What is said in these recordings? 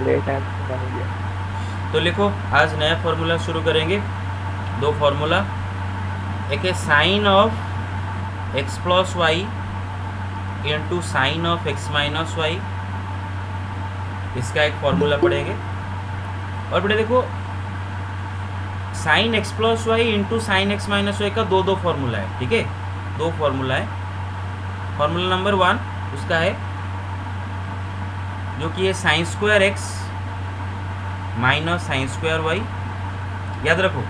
Late है थोड़ा हो गया। तो लिखो, आज नया फॉर्मूला शुरू करेंगे। दो फॉर्मूला, एक है sine of X plus Y into sine of X minus Y, इसका एक फॉर्मूला पढ़ेंगे। और बेटे देखो, sine x plus Y into sine x minus Y का दो फॉर्मूला है, ठीक है, दो फॉर्मूला है। फॉर्मूला नंबर 1 उसका है जो कि है sine square x minus sine square Y. याद रखो,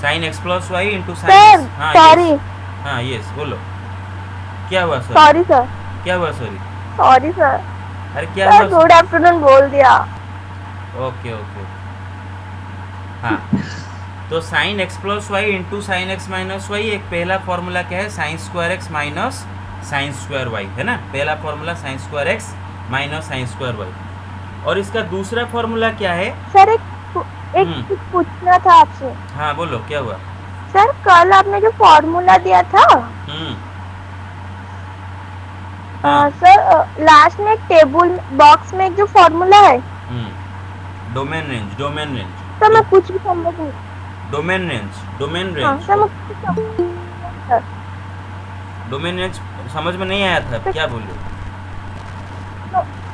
sine x plus Y into sine sir X. हाँ सॉरी यस, हाँ यस, बोलो क्या हुआ? सॉरी सॉरी सर क्या हुआ? सॉरी, सॉरी सर अरे क्या सर हुआ? गुड आफ्टरनून बोल दिया। ओके ओके, हाँ। तो sine x plus Y into sine x minus Y, एक पहला फॉर्मूला क्या है, sine square x minus sine square Y, है ना, पहला formula sine square x minus sine square Y. और इसका दूसरा फॉर्मूला क्या है? सर एक कुछ पूछना था आपसे। हाँ बोलो क्या हुआ? सर कल आपने जो फॉर्मूला दिया था हाँ सर लास्ट में एक टेबल बॉक्स में एक जो फॉर्मूला है domain range, domain range, sir मैं कुछ भी समझ नहीं। डोमेन रेंज, डोमेन हाँ रेंज, सर मैं कुछ भी समझ नहीं सर। डोमेन रेंज समझ में नहीं आया था, क्या बोले?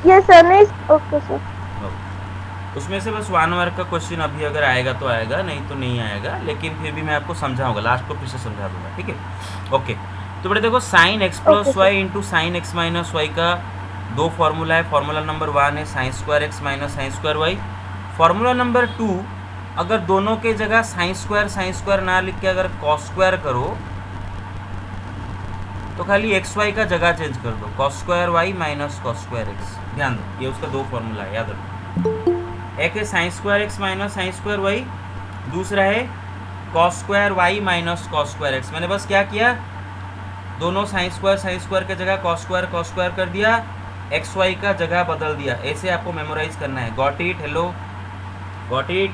ये सर नहीं, ओके सर। उसमें से बस 1 मार्क का क्वेश्चन अभी अगर आएगा तो आएगा, नहीं तो नहीं आएगा, लेकिन फिर भी मैं आपको समझाऊंगा, लास्ट को फिर से समझा दूंगा, ठीक है। ओके, तो बेटे देखो, sine x plus Y into sine x minus Y का दो फॉर्मूला है। फॉर्मूला नंबर 1 है sine square x minus sine square Y. Formula number 2, अगर दोनों के जगह साइन स्क्वायर ना लिख के अगर कॉस स्क्वायर करो तो खाली एक्स वाई का जगह चेंज कर दो, cos square Y minus cos square X. ध्यान दो, ये उसका दो फॉर्मूला है, याद रखो। एक है sine square x minus sine square Y, दूसरा है cos square Y minus cos square X. मैंने बस क्या किया, दोनों साइन स्क्वायर के जगह कॉस स्क्वायर कर दिया, एक्स वाई का जगह बदल दिया। ऐसे आपको मेमोराइज करना है। Got it? Hello, got it?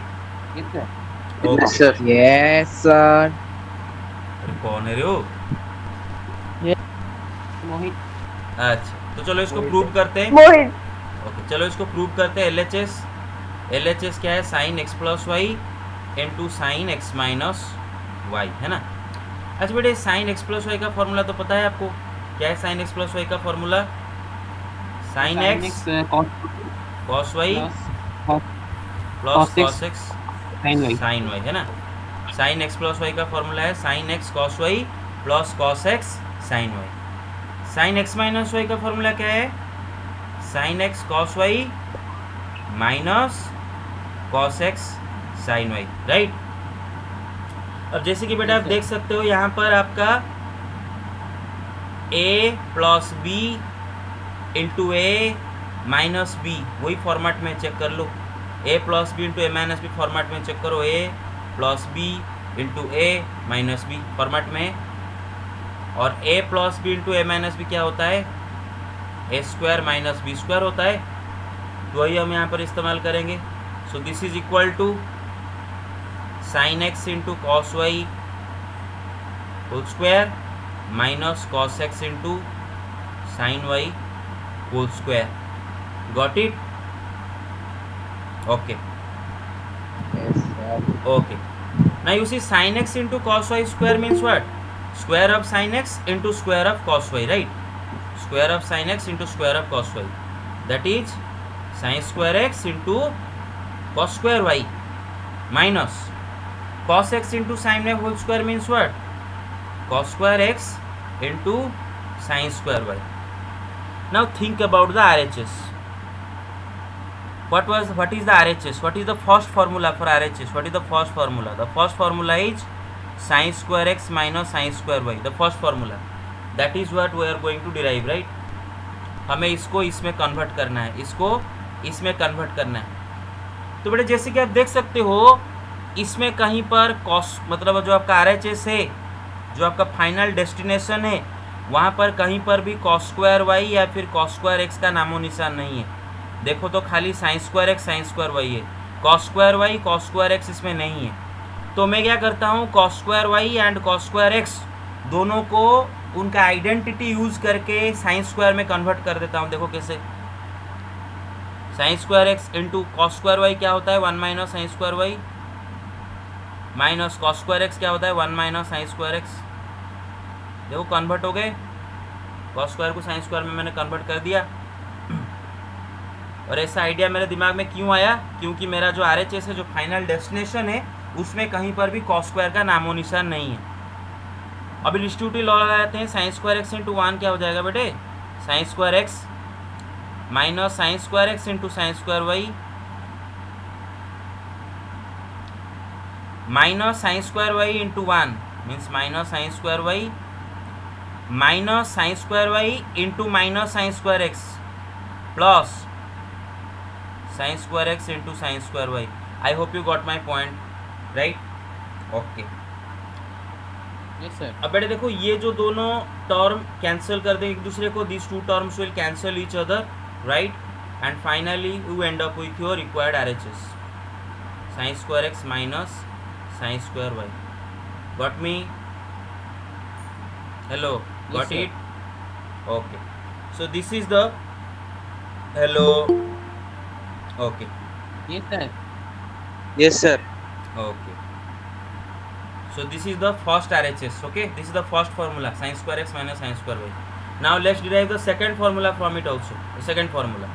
Yes sir, yes sir. अरे कौन है रे हो? मोहित। अच्छा, तो चलो इसको प्रूव करते हैं। मोहित। ओके, चलो इसको प्रूव करते हैं। एलएचएस क्या है, sine x plus Y into sine x minus y, है ना। अच्छा बेटे, साइन एक्स प्लस वाई का फॉर्मूला तो पता है आपको, क्या है साइन एक्स प्लस वाई का formula? Sine x cos y plus cos x sine y, है ना। साइन एक्स प्लस वाई का फॉर्मूला है sine x cos y plus cos x sine y. Sine x minus Y का formula क्या है, sine x cos y minus cos x sine y, right. अब जैसे कि बेटा आप देख सकते हो यहाँ पर आपका a plus b into a minus b, वही फॉर्मेट में चेक कर लो। a plus b into a minus b format में चेक करो, a plus b into a minus b format में। और a plus b into a minus b क्या होता है, ए स्क्वायर माइनस बी स्क्वायर होता है, तो वही हम यहाँ पर इस्तेमाल करेंगे। So this is equal to sine x into cos Y whole square minus cos x into sine y whole square. Got it? Okay okay, now you see sin x into cos y square means what? Square of sin x into square of cos y, right? Square of sin x into square of cos y, that is sin square x into cos square y minus cos x into sin y whole square means what? Cos square x into sin square y. Now think about the RHS. What is the RHS? What is the first formula for RHS? What is the first formula? The first formula is sin square x minus sin square y. The first formula. That is what we are going to derive, right? हमें इसको इसमें convert करना है, इसको इसमें convert करना है। तो बेटे जैसे कि आप देख सकते हो, इसमें कहीं पर कॉस मतलब जो आपका RHS है, जो आपका फाइनल डेस्टिनेशन है, वहाँ पर कहीं पर भी कॉस स्क्वायर वाई या फिर कॉस स्क्वायर एक्स का नामो निशान नहीं है। देखो तो खाली sine square x sine square Y है, cos square Y cos square X इसमें नहीं है। तो मैं क्या करता हूँ, cos square Y and cos square X दोनों को उनका आइडेंटिटी यूज करके साइन स्क्वायर में कन्वर्ट कर देता हूँ। देखो कैसे, sine square x into cos square Y क्या होता है 1 minus sine square Y, minus cos square x क्या होता है 1 माइनस साइन स्क्वायर एक्स। देखो कन्वर्ट हो गए, कॉस स्क्वायर को साइन स्क्वायर में मैंने कन्वर्ट कर दिया। और ऐसा आइडिया मेरे दिमाग में क्यों आया, क्योंकि मेरा जो RHS है, जो फाइनल डेस्टिनेशन है, उसमें कहीं पर भी कॉस स्क्वायर का नामो निशान नहीं है। अभी डिस्ट्रीब्यूटिव लॉ लगाते हैं, साइन स्क्वायर एक्स इंटू 1 क्या हो जाएगा बेटे, sine square x minus sine square x into sine square Y minus sine square y into 1 means minus sine square Y minus sine square y into minus sine square x plus sine square x into sine square y. I hope you got my point, right? Okay. Yes sir. अब बेटे देखो, ये जो दोनों term cancel कर दें एक दूसरे को, this two terms will cancel each other, right? And finally you end up with your required RHS, sine square x minus sine square y. Got me? Hello, got sir. It? Okay, so this is the hello, okay, yes sir. Yes, sir. okay, so this is the first RHS, okay, this is the first formula, sin square x minus sin square y. Now let's derive the second formula from it also, the second formula.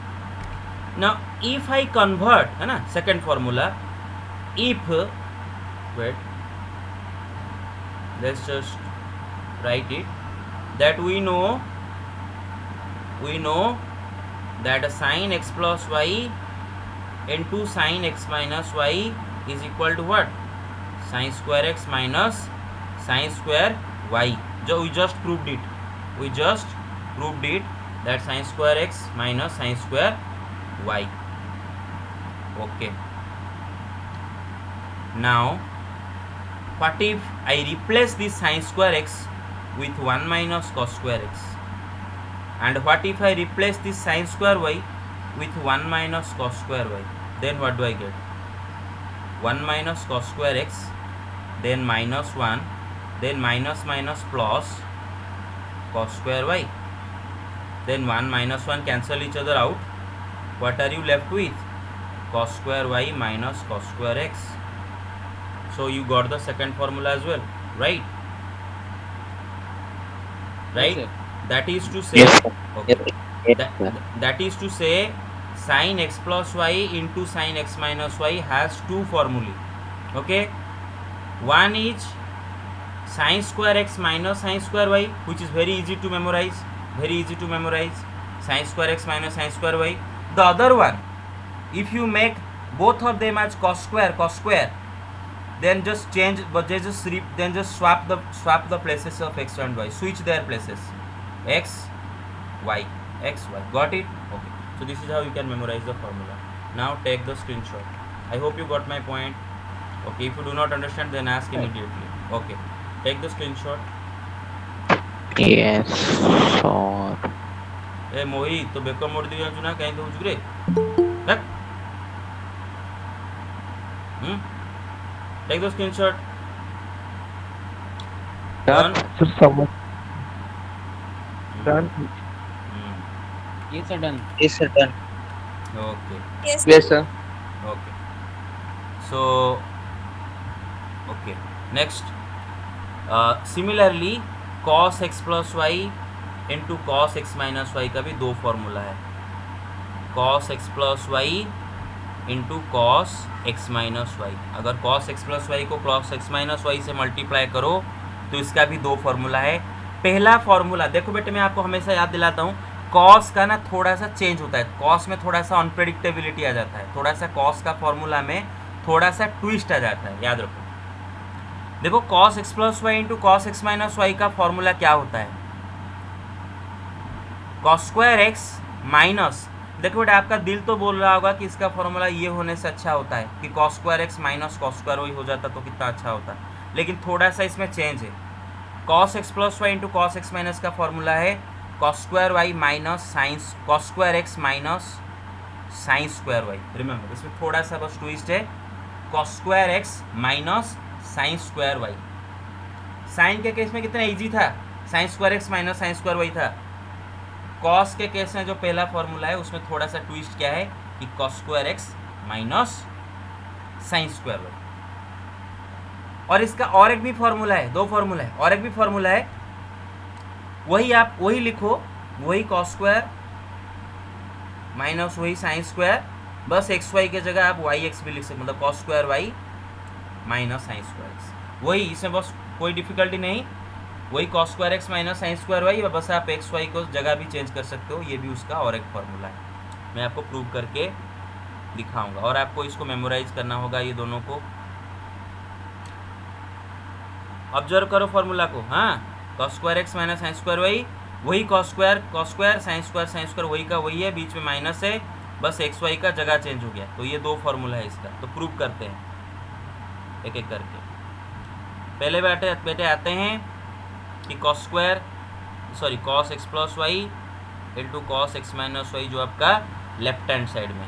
Now if I convert, है ना, second formula, if, wait, let's just write it, that we know that a sin x plus y into sin x minus y is equal to what, sin square x minus sin square y. जो we just proved it that sin square x minus sin square y. Okay, now what if I replace this sin square x with 1 minus cos square x, and what if I replace this sin square y with 1 minus cos square y? Then what do I get? 1 minus cos square x, then minus 1, then minus minus plus cos square y, then 1 minus 1 cancel each other out. What are you left with? Cos square y minus cos square x. So you got the second formula as well, right? Right? Yes, That is to say, Yes, sir. okay, Yes, sir. that is to say sin x plus y into sin x minus y has two formulae, okay? One is sin square x minus sin square y, which is very easy to memorize, sin square x minus sin square y. The other one, if you make both of them as cos square, then just change, but then just swap the places of x and y, switch their places, x y. Got it? Okay, so this is how you can memorize the formula. Now take the screenshot. I hope you got my point. Okay, if you do not understand, then ask immediately. Okay, take the screenshot. Yes, sir. ए मोहित तो Beko मोड़ दिया ना कहीं तो उजगरे रख take the screenshot. Done? Sir, someone. Yes sir, done. Yes, sir, done. Okay. Yes. Yes, sir. Okay. So, okay. Next, similarly, cos x plus y into cos x minus y का भी दो formula है. cos x plus y into cos x minus y. अगर cos x plus y को cos x minus y से multiply करो तो इसका भी दो फॉर्मूला है. पहला फॉर्मूला देखो बेटे, मैं आपको हमेशा याद दिलाता हूँ, कॉस का ना थोड़ा सा चेंज होता है, कॉस में थोड़ा सा अनप्रेडिक्टेबिलिटी आ जाता है, थोड़ा सा कॉस का फॉर्मूला में थोड़ा सा ट्विस्ट आ जाता है, याद रखो. देखो cos x plus Y into cos x minus Y का फॉर्मूला क्या होता है, cos स्क्वायर एक्स माइनस, देखो बेटा आपका दिल तो बोल रहा होगा कि इसका फॉर्मूला ये होने से अच्छा होता है कि cos square x minus cos square y हो जाता तो कितना अच्छा होता, लेकिन थोड़ा सा इसमें चेंज है. cos x plus Y into cos x minus का फॉर्मूला है cos square Y minus sine cos square x minus sine square y. Remember इसमें थोड़ा सा बस ट्विस्ट है, cos square x minus sine square y. Sine के case में कितना इजी था, sine square x minus sine square y था. कॉस के केस में जो पहला फॉर्मूला है उसमें थोड़ा सा ट्विस्ट क्या है, कि cos square x minus sine square Y. और इसका और एक भी फॉर्मूला है, दो फॉर्मूला है, और एक भी फॉर्मूला है, वही आप वही लिखो, वही कॉस स्क्वायर माइनस वही साइन स्क्वायर, बस एक्स वाई की जगह आप वाई एक्स भी लिख सकते, मतलब cos square Y minus sine square x, वही, इसमें बस कोई डिफिकल्टी नहीं, वही cos square x minus sine square y, बस आप एक्स वाई को जगह भी चेंज कर सकते हो, ये भी उसका और एक फॉर्मूला है, मैं आपको प्रूव करके दिखाऊंगा। और आपको इसको मेमोराइज करना होगा, ये दोनों को ऑब्जर्व करो फॉर्मूला को। हाँ, cos square x minus sine square y, वही कॉस स्क्वायर साइन स्क्वायर वही का वही है, बीच में माइनस है, बस एक्स वाई का जगह चेंज हो गया, तो ये दो फॉर्मूला है इसका। तो प्रूव करते हैं एक एक करके। पहले बेटे आते हैं कि cos x plus Y into cos x minus y, जो आपका लेफ्ट हैंड साइड में।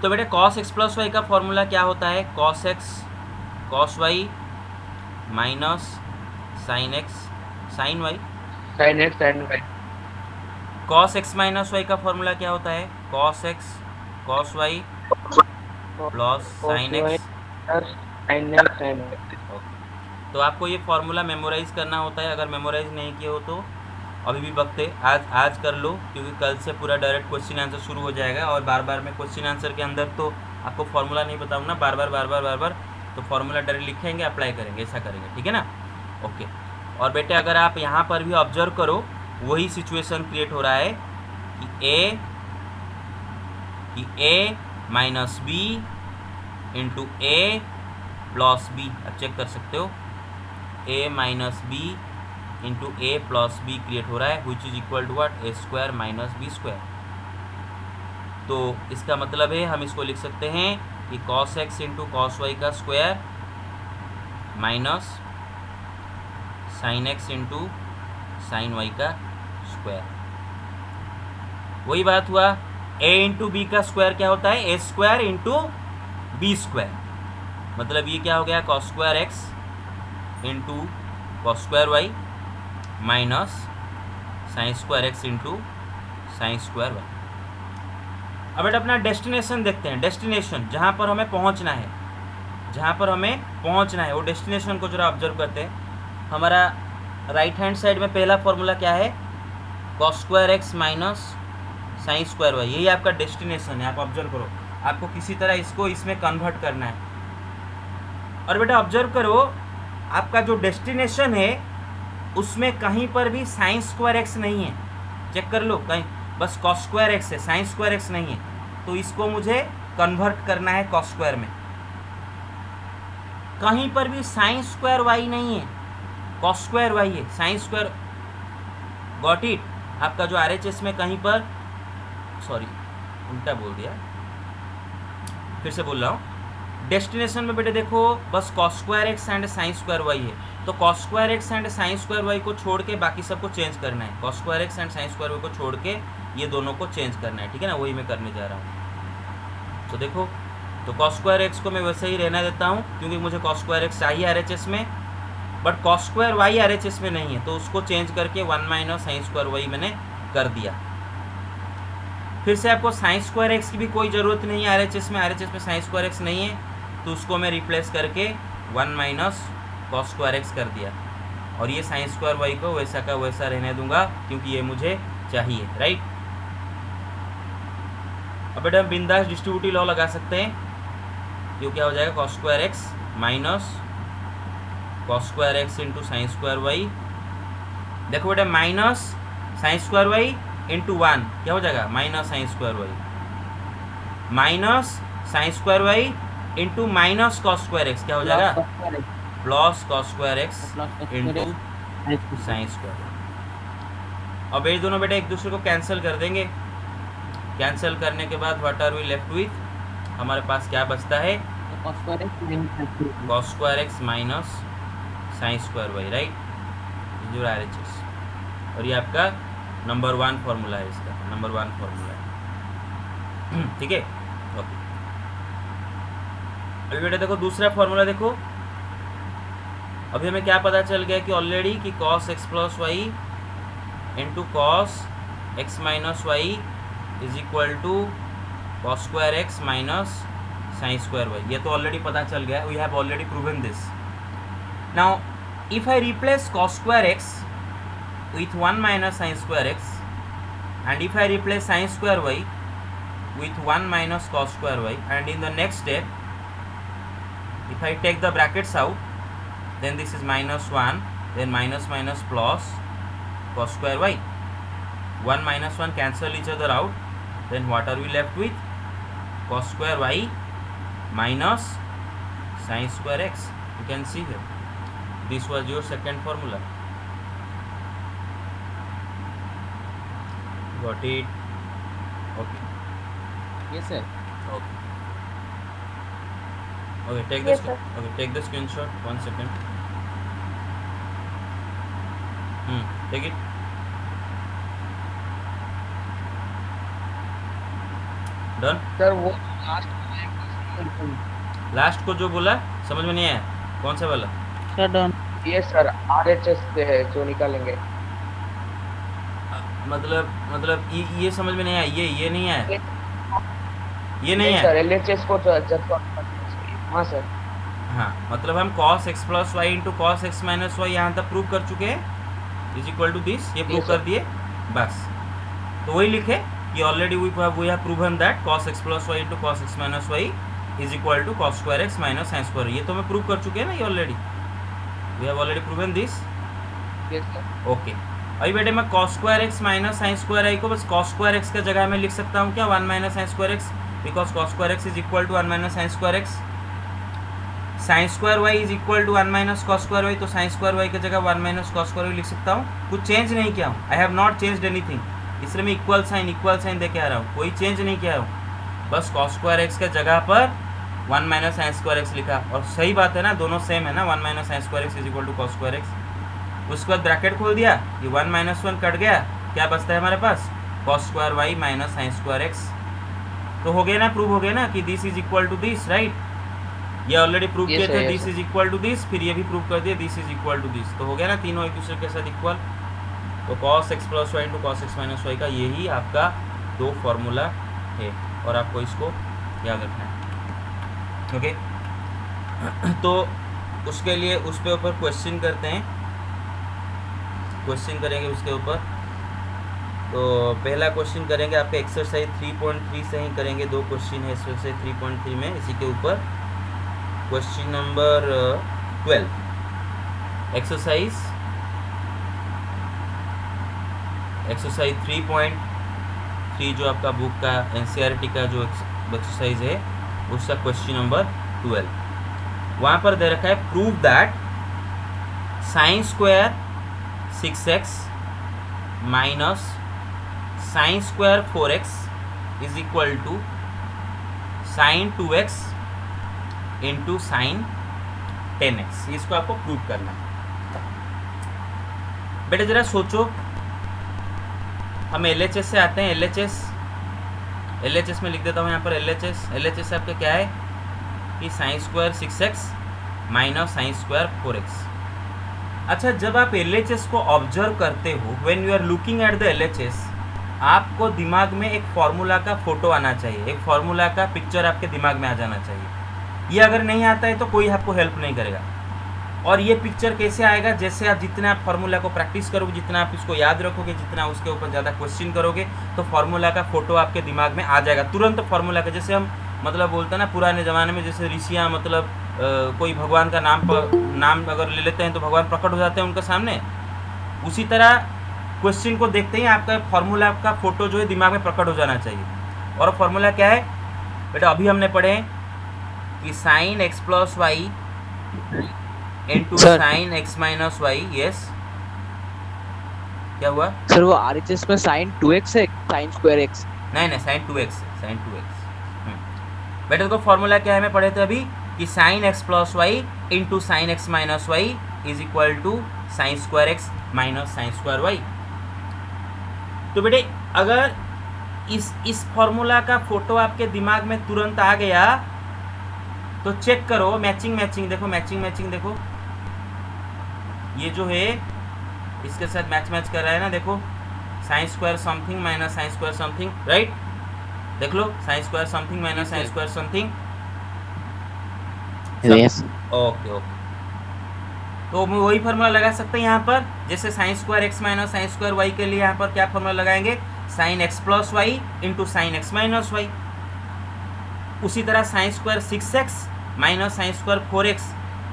तो बेटे कॉस एक्स प्लस वाई का फॉर्मूला क्या होता है? Cos x cos y minus sine x sine y. Sine x sine y. Cos x minus Y का फॉर्मूला क्या होता है? Cos x cos y plus sine x sine x sine y. तो आपको ये फॉर्मूला मेमोराइज करना होता है। अगर मेमोराइज नहीं किए हो तो अभी भी वक्त है, आज कर लो, क्योंकि कल से पूरा डायरेक्ट क्वेश्चन आंसर शुरू हो जाएगा। और बार बार मैं क्वेश्चन आंसर के अंदर तो आपको फॉर्मूला नहीं बताऊँगा, बार बार तो फॉर्मूला डायरेक्ट लिखेंगे, अप्लाई करेंगे, ऐसा करेंगे, ठीक है ना? ओके। और बेटे अगर आप यहाँ पर भी ऑब्जर्व करो, वही सिचुएशन क्रिएट हो रहा है कि A minus B into A plus B. आप चेक कर सकते हो, A minus B into A plus B create हो रहा है, which is equal to what? A square minus B square. तो इसका मतलब है हम इसको लिख सकते हैं कि cos x into cos Y का square minus sine x into sine Y का स्क्वायर। वही बात हुआ, ए इंटू बी का स्क्वायर क्या होता है? ए स्क्वायर इंटू बी स्क्वायर। मतलब ये क्या हो गया? Cos square x into cos square Y minus sine square x into sine square Y. अब बेटा अपना डेस्टिनेशन देखते हैं, डेस्टिनेशन जहाँ पर हमें पहुँचना है, वो डेस्टिनेशन को जरा ऑब्जर्व करते हैं। हमारा राइट हैंड साइड में पहला फॉर्मूला क्या है? Cos square x minus sine square y, यही आपका डेस्टिनेशन है। आप ऑब्जर्व करो, आपको किसी तरह इसको इसमें कन्वर्ट करना है। और बेटा ऑब्जर्व करो, आपका जो डेस्टिनेशन है उसमें कहीं पर भी साइन स्क्वायर एक्स नहीं है, चेक कर लो, कहीं बस कॉस स्क्वायर एक्स है, साइन स्क्वायर एक्स नहीं है। तो इसको मुझे कन्वर्ट करना है कॉस स्क्वायर में। कहीं पर भी साइन स्क्वायर वाई नहीं है, कॉस स्क्वायर वाई है, साइन स्क्वायर, गॉट इट? आपका जो आरएचएस में कहीं पर, सॉरी उल्टा बोल दिया, फिर से बोल रहा हूँ। डेस्टिनेशन में बेटे देखो, बस cos square x and sine square Y है, तो cos square x and sine square y को छोड़ के बाकी सबको चेंज करना है। Cos square x and sine square y को छोड़ के ये दोनों को चेंज करना है, ठीक है ना? वही मैं करने जा रहा हूँ। तो देखो, तो कॉस स्क्वायर एक्स को मैं वैसे ही रहना देता हूँ, क्योंकि मुझे कॉस स्क्वायर एक्स चाहिए आरएचएस में, but cos square y RHS में नहीं है, तो उसको चेंज करके 1 माइनस साइन स्क्वायर वाई मैंने कर दिया। फिर से आपको साइन स्क्वायर एक्स की भी कोई ज़रूरत नहीं है आरएचएस में साइन स्क्वायर एक्स नहीं है, तो उसको मैं रिप्लेस करके 1 माइनस कॉस स्क्वायर एक्स कर दिया। और ये साइन स्क्वायर वाई को वैसा का वैसा रहने दूंगा, क्योंकि ये मुझे चाहिए, राइट? अब बेटा हम बिंदास डिस्ट्रीब्यूटिव लॉ लगा सकते हैं। ये क्या हो जाएगा? Cos square x minus cos square x into sine square y. देखो बेटा, minus sine square y into 1 क्या हो जाएगा? Minus sine square Y, minus sine square y into minus cos square x क्या हो जाएगा? Plus cos square x into sine square. अब ये दोनों बेटा एक दूसरे को कैंसिल कर देंगे। कैंसिल करने के बाद what are we left with? हमारे पास क्या बचता है? Cos square x minus sine square y, right? जो आरएचएस, और ये आपका नंबर 1 फॉर्मूला है, इसका नंबर 1 फॉर्मूला है, ठीक है? ओके। अभी बेटा देखो दूसरा फॉर्मूला देखो, अभी हमें क्या पता चल गया कि ऑलरेडी कि cos x plus Y into cos x minus y is equal to cos square x minus sine square y. ये तो ऑलरेडी पता चल गया, we have already proven this. Now if I replace cos square x with 1 minus sin square x, and if I replace sin square y with 1 minus cos square y, and in the next step if I take the brackets out, then this is minus 1, then minus minus plus cos square y. 1 minus 1 cancel each other out, then what are we left with? Cos square y minus sin square x. You can see here, this was your second formula. Got it? Okay. Yes, sir. Okay. Okay. Take Yes, this. sir. Okay. Take the screenshot. 1 second. Take it. Done. Sir वो last last को जो बोला समझ में नहीं आया, कौन सा वाला? Sir, done. ये सर RHS से है जो निकालेंगे. मतलब ये समझ में नहीं आया, ये नहीं आया, ये नहीं सर है. LHS को जब हाँ सर. हाँ, मतलब हम cos x plus Y into cos x minus y यहाँ तक प्रूव कर चुके हैं, इज इक्वल टू दिस. ये प्रूव Yes, कर sir. दिए बस. तो वही लिखे कि already we have proven that cos x plus Y into cos x minus y is equal to cos square x minus sine square. ये तो मैं प्रूव कर चुके हैं ना, ये already we have already proven this. Yes sir. Okay. अभी बेटे मैं cos square x minus sine square I को बस cos स्क्वायर एक्स की जगह में लिख सकता हूँ क्या, 1 minus sine square x, because cos square x is equal to 1 minus sine square x. Sine square y is equal to 1 minus cos square y, तो साइन स्क्वायर वाई की जगह 1 माइनस कॉस स्क्वायर वाई लिख सकता हूँ. कुछ change नहीं किया हूँ, I have not changed anything, इसलिए मैं इक्वल साइन दे के आ रहा हूँ, कोई चेंज नहीं किया हूँ. बस cos स्क्वायर एक्स के जगह पर 1 माइनस साइन स्क्वायर एक्स लिखा. और सही बात है ना, दोनों सेम है ना, 1 minus sine square x is equal to cos square x. उसके बाद ब्रैकेट खोल दिया, ये 1 माइनस 1 कट गया, क्या बचता है हमारे पास, cos square Y minus sine square x. तो हो गया ना, प्रूव हो गया ना कि this is equal to this, right. ये ऑलरेडी प्रूव Yes, किए sir, थे, yes, this sir. Is equal to this, फिर ये भी प्रूव कर दिया this is equal to this. तो हो गया ना, तीनों एक दूसरे के साथ इक्वल. तो cos x plus Y into cos x minus Y का यही आपका दो फॉर्मूला है, और आपको इसको याद रखना है. ओके. तो उसके लिए उस पे ऊपर क्वेश्चन करते हैं, क्वेश्चन करेंगे उसके ऊपर. तो पहला क्वेश्चन करेंगे आपके एक्सरसाइज 3.3 से ही करेंगे. दो क्वेश्चन है एक्सरसाइज 3.3 में, इसी के ऊपर क्वेश्चन नंबर 12 एक्सरसाइज 3.3 जो आपका बुक का एनसीईआरटी का जो एक्सरसाइज है उसका क्वेश्चन नंबर 12. वहाँ पर दे रखा है prove that sine square 6x minus sine square 4x is equal to sine 2x into sine 10x. इसको आपको प्रूव करना है. बेटे जरा सोचो, हम LHS से आते हैं. LHS में लिख देता हूँ यहाँ पर LHS आपका क्या है कि sine square 6x minus sine square 4x. अच्छा, जब आप LHS को ऑब्जर्व करते हो, when you are looking at the LHS, आपको दिमाग में एक फार्मूला का फोटो आना चाहिए, एक फार्मूला का पिक्चर आपके दिमाग में आ जाना चाहिए. ये अगर नहीं आता है तो कोई आपको हेल्प नहीं करेगा. और ये पिक्चर कैसे आएगा, जैसे आप जितना आप फार्मूला को प्रैक्टिस करोगे, जितना आप इसको याद रखोगे, जितना उसके ऊपर ज़्यादा क्वेश्चन करोगे, तो फार्मूला का फोटो आपके दिमाग में आ जाएगा तुरंत. फार्मूला का जैसे हम मतलब बोलते हैं ना, पुराने ज़माने में जैसे ऋषियाँ मतलब कोई भगवान का नाम अगर ले लेते हैं तो भगवान प्रकट हो जाते हैं उनके सामने. उसी तरह क्वेश्चन को देखते ही आपका फार्मूला का फोटो जो है दिमाग में प्रकट हो जाना चाहिए. और फार्मूला क्या है बेटा, अभी हमने पढ़े कि sine x plus Y into sine x minus y. Yes, क्या हुआ सर? वो RHS में साइन 2x है, साइन स्क्वायर x. नहीं साइन 2x. बेटा तो फॉर्मूला क्या है, हमें पढ़े थे अभी कि sine x plus Y into sine x minus y is equal to sine square x minus sine square y. तो बेटे अगर इस फॉर्मूला का फोटो आपके दिमाग में तुरंत आ गया तो चेक करो, मैचिंग देखो, मैचिंग देखो, ये जो है इसके साथ मैच कर रहा है ना. देखो sine square something minus sine square something, right. देख लो, sine square something minus sine square something. Yes okay okay, तो मैं वही फार्मूला लगा सकते हैं यहाँ पर, जैसे sine square x minus sine square y के लिए यहाँ पर क्या फार्मूला लगाएंगे, sine x plus Y into sine x minus y. उसी तरह sine square 6x minus sine square 4x,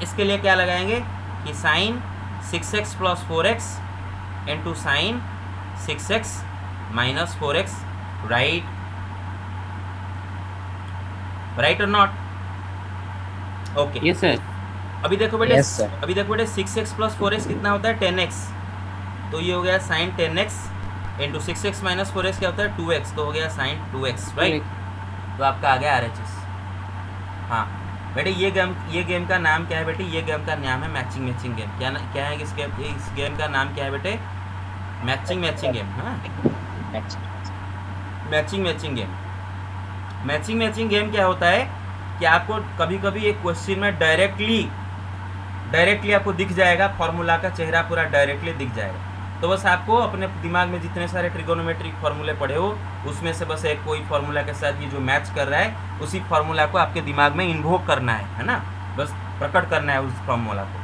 इसके लिए क्या लगाएंगे कि sine 6x plus 4x into sine 6x minus 4x, right right और नॉट? Okay, yes sir. अभी देखो बेटे, Yes, sir. अभी देखो बेटे 6x प्लस 4x कितना होता है 10x, तो ये हो गया sign 10x into 6x minus 4x क्या होता है 2x, तो हो गया साइन 2x, राइट? तो आपका आ गया RHS। हाँ बेटे, ये गेम का नाम क्या है बेटे? ये गेम का नाम है मैचिंग मैचिंग गेम। क्या है इस गेम का नाम क्या है बेटे? Matching matching game. हाँ, matching matching game. Matching matching game क्या होता है कि आपको कभी कभी एक क्वेश्चन में डायरेक्टली आपको दिख जाएगा, फॉर्मूला का चेहरा पूरा डायरेक्टली दिख जाएगा। तो बस आपको अपने दिमाग में जितने सारे ट्रिगोनोमेट्रिक फार्मूले पढ़े हो, उसमें से बस एक कोई फार्मूला के साथ ये जो मैच कर रहा है, उसी फार्मूला को आपके दिमाग में इन्वोक करना है ना, बस प्रकट करना है उस फार्मूला को।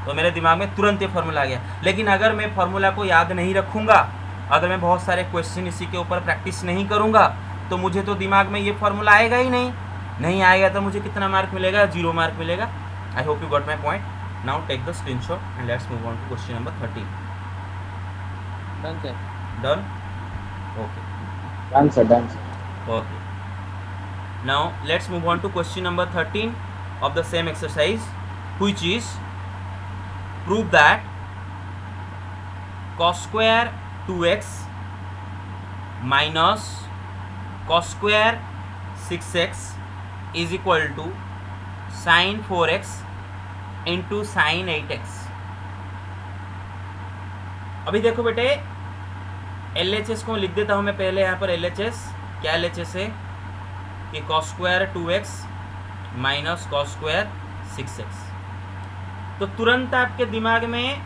तो मेरे दिमाग में तुरंत ये फार्मूला आ गया। लेकिन अगर मैं फार्मूला को याद नहीं रखूँगा, अगर मैं बहुत सारे क्वेश्चन इसी के ऊपर प्रैक्टिस नहीं करूँगा, तो मुझे तो दिमाग में ये फार्मूला आएगा ही नहीं आएगा तो मुझे कितना मार्क मिलेगा? 0 मार्क मिलेगा। I hope you got my point. Now take the screenshot and let's move on to question number 13। Done sir. Done? Okay done sir, done sir. okay, now let's move on to question number 13 of the same exercise, which is prove that cos square 2x minus cos square 6x is equal to sin 4x into sin 8x। अभी देखो बेटे, LHS को लिख देता हूँ मैं पहले यहाँ पर। LHS क्या LHS है कि cos square 2x minus cos square 6x। तो तुरंत आपके दिमाग में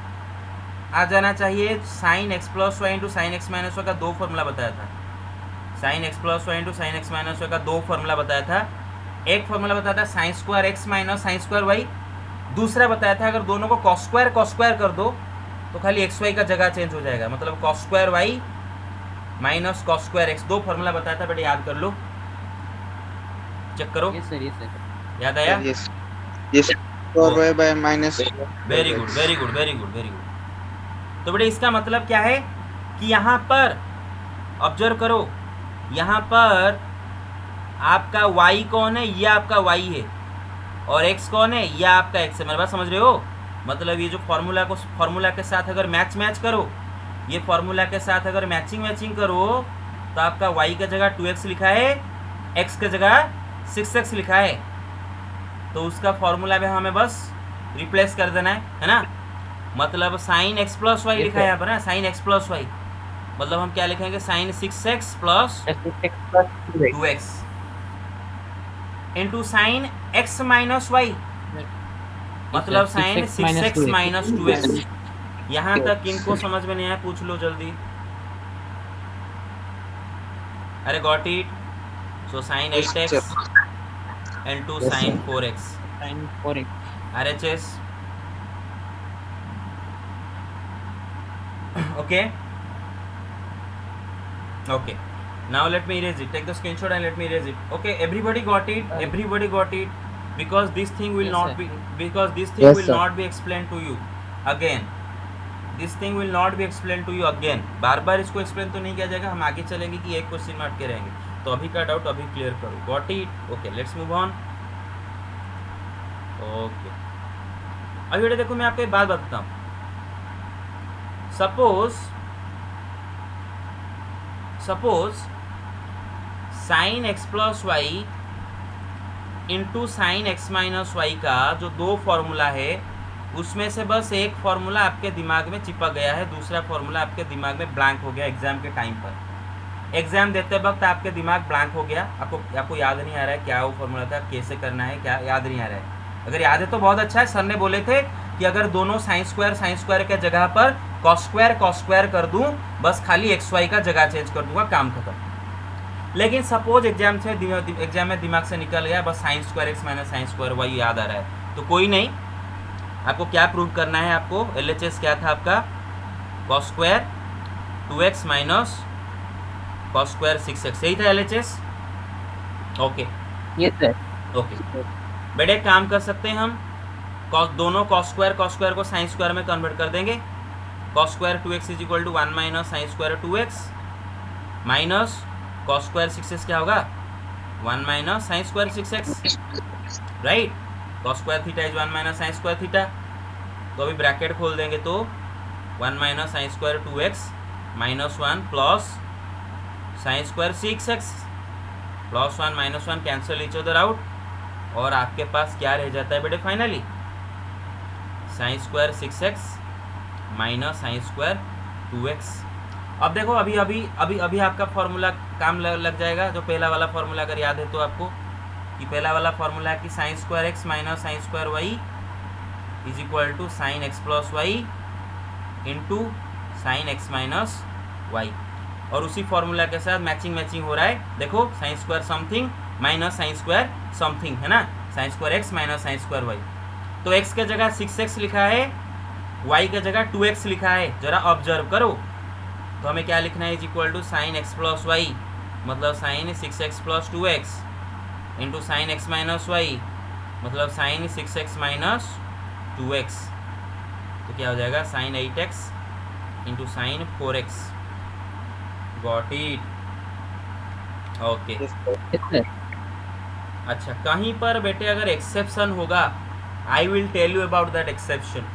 आ जाना चाहिए sine x plus Y into sine x minus Y का 2 फॉर्मूला बताया था। Sine x plus Y into sine x minus Y का 2 फॉर्मूला बताया था। एक फॉर्मूला बताया था sine square x minus sine square Y, दूसरा बताया था अगर दोनों को cos स्क्वायर कर दो तो खाली एक्स वाई का जगह चेंज हो जाएगा, मतलब cos square Y minus cos square x. 2 formula बताया था बेटे, याद कर लो, चेक करो। Yes sir, yes sir. याद आया? yes yes 4y by minus very good very good very good very good. तो बेटे इसका मतलब क्या है कि यहाँ पर ऑब्जर्व करो, यहाँ पर आपका y कौन है? ये आपका y है, और x कौन है? ये आपका x है। मेरी बात समझ रहे हो? मतलब ये जो फार्मूला के साथ अगर मैच करो, ये फार्मूला के साथ अगर मैचिंग करो, तो आपका y का जगह 2x लिखा है, x के जगह 6x लिखा है, तो उसका फार्मूला भी हमें बस रिप्लेस कर देना है ना। मतलब साइन एक्स प्लस वाई लिखा है यहाँ पर ना, साइन एक्स प्लस वाई, मतलब हम क्या लिखेंगे? Sine 6x plus 2x into sine x minus Y, मतलब साइन 6x माइनस 2x। यहाँ तक इनको समझ में नहीं आया पूछ लो जल्दी। अरे got it? So sine 8x into sine 4x, sine 4x। RHS। okay now let me erase it, take the screenshot and let me erase it. Okay, everybody got it? Because this thing will Yes, not sir. be, because this thing Yes, will sir. not be explained to you again, this thing will not be explained to you again। बार बार इसको explain तो नहीं किया जाएगा, हम आगे चलेंगे कि एक क्वेश्चन में अटके रहेंगे। तो अभी का डाउट अभी क्लियर करो। Got it? Okay, let's move on. Okay, अभी बेटे देखो, मैं आपको एक बात बताता हूँ। Suppose sine x plus Y into sine x minus Y का जो 2 फॉर्मूला है, उसमें से बस एक फॉर्मूला आपके दिमाग में चिपक गया है, दूसरा फॉर्मूला आपके दिमाग में ब्लैंक हो गया। एग्जाम के टाइम पर, एग्जाम देते वक्त आपके दिमाग ब्लैंक हो गया, आपको याद नहीं आ रहा है क्या वो फॉर्मूला था, कैसे करना है, क्या याद नहीं आ रहा है। अगर याद है तो बहुत अच्छा है। सर ने बोले थे कि अगर दोनों साइन स्क्वायर के जगह पर cos स्क्वायर कर दूं, बस खाली एक्स वाई का जगह चेंज कर दूंगा, काम खत्म। लेकिन सपोज एग्जाम में दिमाग से निकल गया, बस sine square x minus sine square Y याद आ रहा है, तो कोई नहीं, आपको क्या प्रूव करना है, आपको LHS क्या था आपका, cos square 2x minus cos square 6x, यही था LHS। Okay yes sir. Okay बेटे एक काम कर सकते हैं हम, दोनों कॉस स्क्वायर को साइन स्क्वायर में कन्वर्ट कर देंगे। Cos square 2x is equal to 1 minus sine square 2x minus cos square 6x क्या होगा, 1 minus sine square 6x, right. Cos square theta is 1 minus sine square theta, तो अभी bracket खोल देंगे तो 1 minus sine square 2x minus 1 plus sine square 6x plus 1 minus 1 cancel each other out, और आपके पास क्या रह जाता है बेटे finally, sign square 6x minus sine square 2x। अब देखो अभी आपका फॉर्मूला काम लग जाएगा, जो पहला वाला फॉर्मूला अगर याद है तो आपको, कि पहला वाला फॉर्मूला है कि sine square x minus sine square y is equal to sine x plus Y into sine x minus y, और उसी फॉर्मूला के साथ मैचिंग हो रहा है, देखो sine square something minus sine square something, है ना, sine square x minus sine square y. तो x के जगह 6x लिखा है, y के जगह 2x लिखा है, जरा ऑब्जर्व करो, तो हमें क्या लिखना है, is equal to sine x plus Y, मतलब sine 6x plus 2x into sine x minus Y, मतलब साइन 6x माइनस 2x, तो क्या हो जाएगा sine 8x into sine 4x। Got it, okay. Yes sir. अच्छा, कहीं पर बेटे अगर एक्सेप्शन होगा, I will tell you about that exception.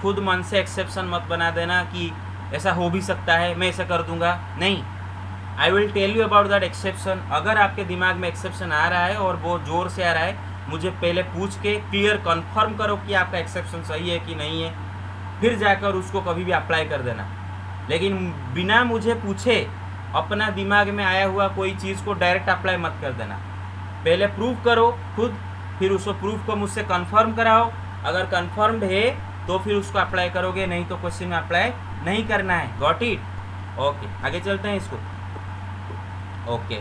खुद मन से एक्सेप्शन मत बना देना कि ऐसा हो भी सकता है, मैं ऐसा कर दूंगा, नहीं, I will tell you about that exception. अगर आपके दिमाग में एक्सेप्शन आ रहा है और वो जोर से आ रहा है, मुझे पहले पूछ के क्लियर कंफर्म करो कि आपका एक्सेप्शन सही है कि नहीं है, फिर जाकर उसको कभी भी अप्लाई कर देना। लेकिन बिना मुझे पूछे अपना दिमाग में आया हुआ कोई चीज़ को डायरेक्ट अप्लाई मत कर देना, पहले प्रूव करो खुद, फिर उसको प्रूफ को मुझसे कंफर्म कराओ, अगर कंफर्म्ड है तो फिर उसको अप्लाई करोगे, नहीं तो क्वेश्चन में अप्लाई नहीं करना है। Got it, okay. आगे चलते हैं इसको, okay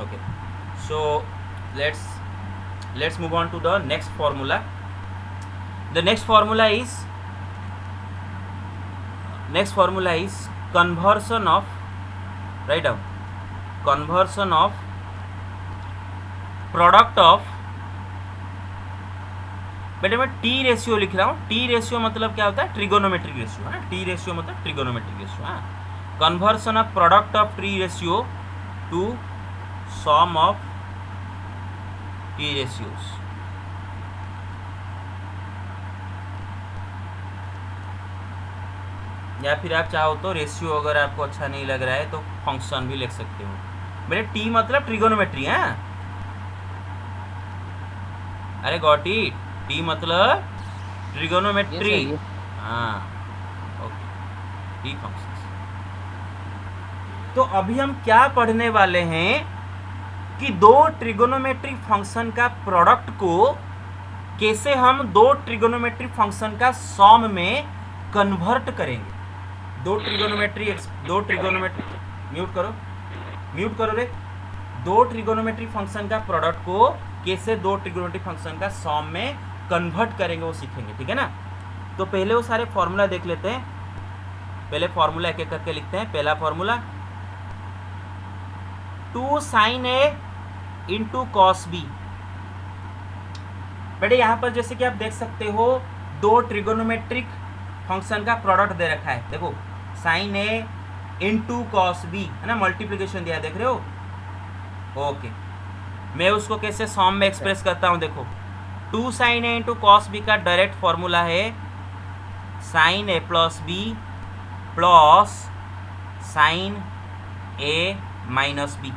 okay. So let's move on to the next formula. The next formula is conversion of, write down, conversion of product of, बेटे मैं टी रेशियो लिख रहा हूँ, टी रेशियो मतलब क्या होता है, ट्रिगोनोमेट्रिक रेशियो, है, टी रेशियो मतलब ट्रिगोनोमेट्रिक रेशियो, हाँ। Conversion of product of T ratio to sum of T ratios. या फिर आप चाहो तो रेशियो, अगर आपको अच्छा नहीं लग रहा है तो फंक्शन भी लिख सकते हो। मेरे टी मतलब ट्रिगोनोमेट्री है, अरे गॉट इट, टी मतलब ट्रिगोनोमेट्री, हाँ, ओके, टी फंक्शंस। तो अभी हम क्या पढ़ने वाले हैं कि दो ट्रिगोनोमेट्रिक फंक्शन का प्रोडक्ट को कैसे हम दो ट्रिगोनोमेट्रिक फंक्शन का सम में कन्वर्ट करेंगे। दो ट्रिगोनोमेट्री म्यूट करो रे, दो ट्रिगोनोमेट्री फंक्शन का प्रोडक्ट को कैसे दो ट्रिगोनोमेट्री फंक्शन का सम में कन्वर्ट करेंगे वो सीखेंगे, ठीक है ना। तो पहले वो सारे फॉर्मूला देख लेते हैं, पहले फॉर्मूला एक एक करके लिखते हैं। पहला formula 2 sin a into cos B. बेटे यहाँ पर जैसे कि आप देख सकते हो दो ट्रिगोनोमेट्रिक फंक्शन का प्रोडक्ट दे रखा है, देखो साइन ए इंटू कॉस बी, है ना, मल्टीप्लिकेशन दिया, देख रहे हो, ओके। मैं उसको कैसे सम में एक्सप्रेस करता हूँ, देखो 2 sin a into cos B का डायरेक्ट फॉर्मूला है sine A plus B plus sine A minus B.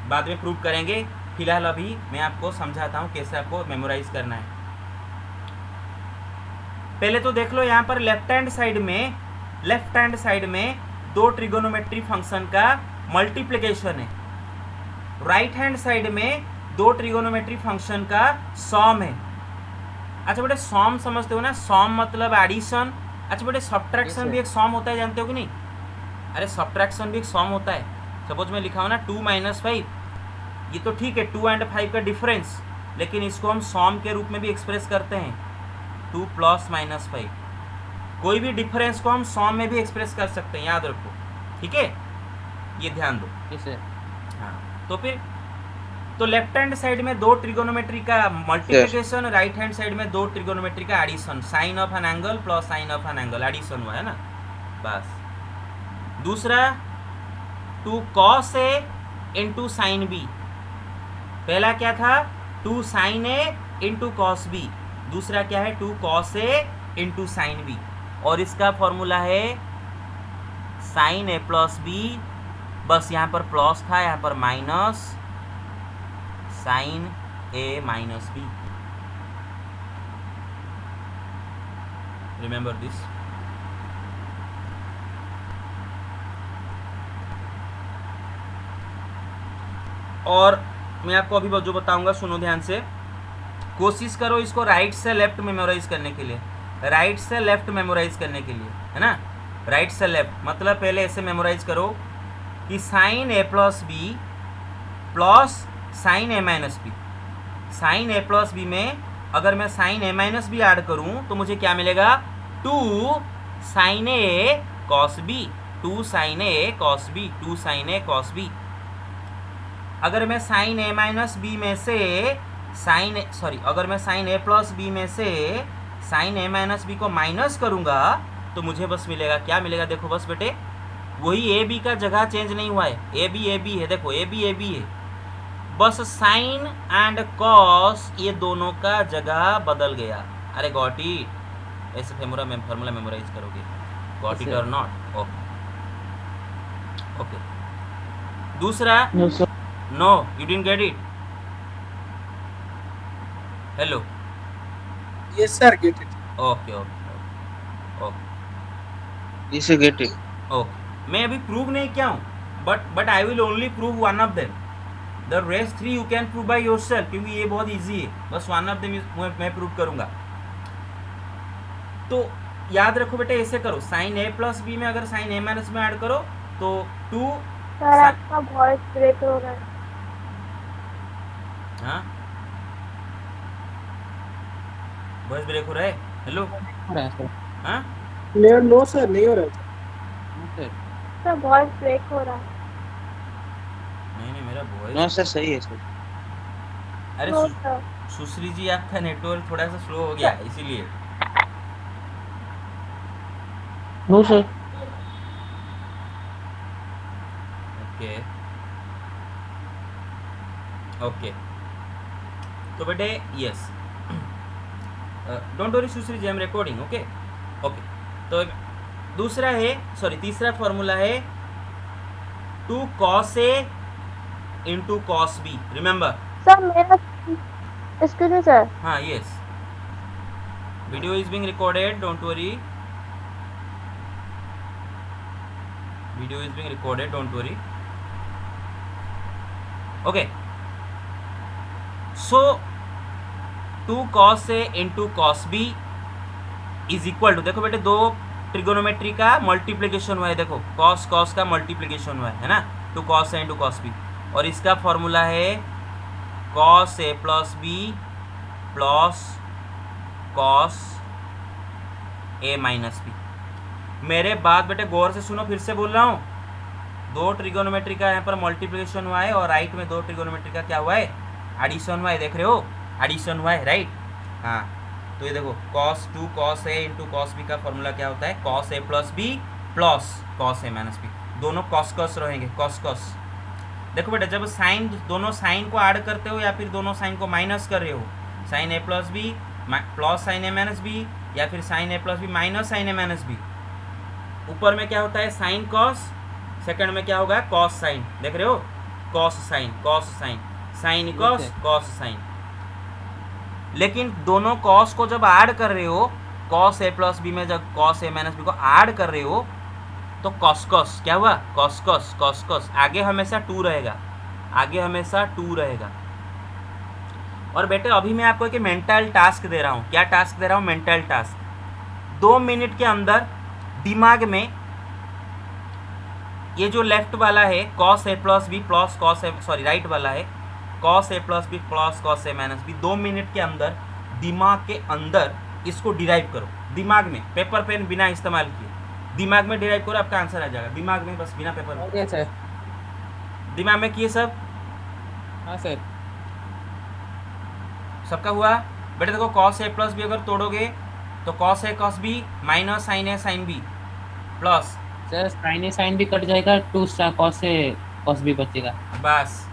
बाद में प्रूव करेंगे, फिलहाल अभी मैं आपको समझाता हूँ कैसे आपको मेमोराइज करना है। पहले तो देख लो यहाँ पर लेफ्ट हैंड साइड में दो ट्रिगोनोमेट्री फंक्शन का मल्टीप्लिकेशन है, राइट हैंड साइड में दो ट्रिगोनोमेट्री फंक्शन का सम है। अच्छा बेटे सम समझते हो ना, सम मतलब एडिशन। अच्छा बेटे सब्ट्रैक्शन भी एक सम होता है, जानते हो कि नहीं? अरे सब्ट्रैक्शन भी एक सम होता है। सपोज मैं लिखा हूँ ना 2 - 5, ये तो ठीक है 2 एंड 5 का डिफरेंस, लेकिन इसको हम सॉम के रूप में भी एक्सप्रेस करते हैं 2 + -5। कोई भी डिफरेंस को हम सॉम में भी एक्सप्रेस कर सकते हैं, याद रखो, ठीक है, ये ध्यान दो। yes sir, हाँ, तो फिर तो लेफ्ट हैंड साइड में 2 ट्रिगोनोमेट्री का मल्टीप्लिकेशन, राइट हैंड साइड में 2 ट्रिगोनोमेट्री का addition, sine of an angle plus sine of an angle, addition हुआ है ना, बस। दूसरा 2 cos A into sine B, पहला क्या था 2 sin A into cos B, दूसरा क्या है 2 cos A into sine B, और इसका फॉर्मूला है sin A प्लस B, बस यहाँ पर प्लस था, यहाँ पर minus sin A minus B, remember this. और मैं आपको अभी जो बताऊंगा सुनो ध्यान से, कोशिश करो इसको राइट से लेफ्ट मेमोराइज करने के लिए, राइट से लेफ्ट मेमोराइज करने के लिए, है ना, राइट से लेफ्ट, मतलब पहले ऐसे मेमोराइज करो कि sine A plus B plus sine A minus B, sine A plus B में अगर मैं sine A minus B add करूं तो मुझे क्या मिलेगा 2 sin A cos B, 2 sin A cos B, 2 sin A cos B। अगर मैं साइन A माइनस बी में से अगर मैं साइन A प्लस बी में से साइन A माइनस बी को माइनस करूंगा तो मुझे बस मिलेगा, क्या मिलेगा, देखो बस बेटे, वही ए बी का जगह चेंज नहीं हुआ है, ए बी है, देखो ए बी है, बस साइन एंड कॉस ये दोनों का जगह बदल गया। अरे गॉट इट, ऐसे फार्मूला मेमोराइज करोगे, गॉट इट और नॉट, ओके। दूसरा no sir, no you didn't get it, hello, Yes sir, get it. Okay, This you get it. Okay. मैं अभी प्रूव नहीं किया हूँ, but I will only prove one of them, the rest 3 you can prove by yourself, क्योंकि ये बहुत easy है, बस वन ऑफ देम मैं प्रूव करूंगा। तो याद रखो बेटे, ऐसे करो, साइन A प्लस बी में अगर साइन A माइनस में ऐड करो तो 2, सर आपका वॉइस ब्रेक हो रहा है। हाँ वॉइस ब्रेक हो रहा है, हेलो, हो रहा है सर, हाँ No sir, नहीं हो रहा है। no sir, sir voice break हो रहा है। नहीं मेरा No वॉइस, sir, सही है सर। अरे नो सर, सुश्री जी आपका नेटवर्क थोड़ा सा स्लो हो गया इसीलिए। no sir, ओके ओके, तो बेटे yes, don't worry Sushri ji, I am recording, okay okay. तो दूसरा है, सॉरी तीसरा फॉर्मूला है 2 cos A into cos B, remember, sir मेरा एक्सक्यूज मी सर, हाँ yes, video is being recorded, don't worry, video is being recorded, don't worry, okay. So 2 cos A into cos B is equal to, देखो बेटे 2 trigonometry का multiplication हुआ है, देखो cos cos का multiplication हुआ है ना, 2 cos A into cos B, और इसका फॉर्मूला है cos A plus B plus cos A minus B। मेरे बात बेटे गौर से सुनो, फिर से बोल रहा हूँ, 2 ट्रिगोनोमेट्री का यहाँ पर मल्टीप्लिकेशन हुआ है और राइट में 2 ट्रिगोनोमेट्री का क्या हुआ है, एडिशन हुआ है, देख रहे हो, एडिशन हुआ है, राइट, हाँ। तो ये देखो2 cos A into cos B का फॉर्मूला क्या होता है, cos A plus B plus cos A minus B, दोनों cos रहेंगे, cos। देखो बेटा, जब साइन, दोनों साइन को ऐड करते हो या फिर दोनों साइन को माइनस कर रहे हो, sine A plus B plus sine A minus B, या फिर sine A plus B minus sine A minus B, ऊपर में क्या होता है साइन कॉस, सेकंड में क्या होगा कॉस साइन, देख रहे हो, cos sine, sine cos, cos sine. लेकिन दोनों कॉस को जब ऐड कर रहे हो, कॉस A प्लस बी में जब कॉस A माइनस बी को ऐड कर रहे हो तो कॉस क्या हुआ, कॉस, आगे हमेशा 2 रहेगा, और बेटे अभी मैं आपको एक मेंटल टास्क दे रहा हूँ, क्या टास्क दे रहा हूँ, मेंटल टास्क। 2 मिनट के अंदर दिमाग में ये जो लेफ्ट वाला है cos A plus B plus cos A, sorry right वाला है cos A plus B plus cos A minus B, 2 minute के अंदर दिमाग के अंदर इसको डिराइव करो, दिमाग में, पेपर पेन बिना इस्तेमाल किए दिमाग में डिराइव करो, आपका आंसर आ जाएगा दिमाग में, बस बिना पेपर हो गया सर। दिमाग में किए सब, हाँ सर। सबका हुआ बेटा। देखो कॉस ए प्लस बी अगर तोड़ोगे तो cos A cos B minus sine A sine B plus sir sine A sine भी कट जाएगा, 2 कॉस से कॉस भी बचेगा। बस